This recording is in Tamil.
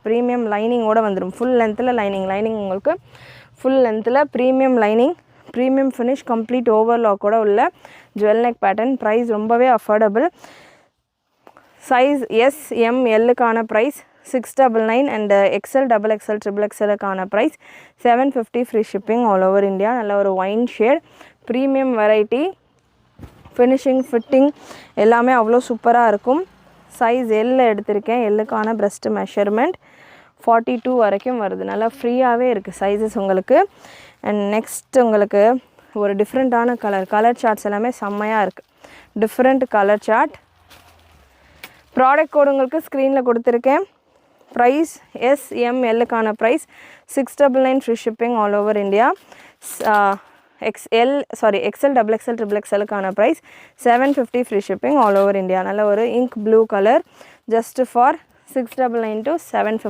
ப்ரீமியம் லைனிங்கோடு வந்துடும். ஃபுல் லென்த்தில் லைனிங் உங்களுக்கு ஃபுல் லென்த்தில் premium lining, premium finish, complete ஓவர்லாக்கோட உள்ள ஜுவல் நெக் பேட்டர்ன். ப்ரைஸ் ரொம்பவே அஃபோர்டபுள். சைஸ் எஸ் எம் எல்லுக்கான ப்ரைஸ் 699 அண்ட் எக்ஸ்எல் XXL XXLக்கான price 750 free shipping all over India. நல்ல ஒரு wine shade, premium variety, finishing fitting எல்லாமே அவ்வளோ சூப்பராக இருக்கும். சைஸ் எல்ல எடுத்திருக்கேன். எல்லுக்கான பிரஸ்ட் மெஷர்மெண்ட் 42 வரைக்கும் வருது. நல்லா ஃப்ரீயாகவே இருக்குது சைஸஸ் உங்களுக்கு. அண்ட் நெக்ஸ்ட் உங்களுக்கு ஒரு டிஃப்ரெண்ட்டான கலர் சார்ட்ஸ் எல்லாமே செம்மையாக இருக்குது. Different colour chart. Product code உங்களுக்கு ஸ்க்ரீனில் கொடுத்துருக்கேன். ப்ரைஸ் எஸ்எம்எல்லுக்கான price 699 free shipping all over India. XL XXLXXLக்கான price 750 free shipping all over India. நல்ல ஒரு ink blue colour, just for 699 to 750.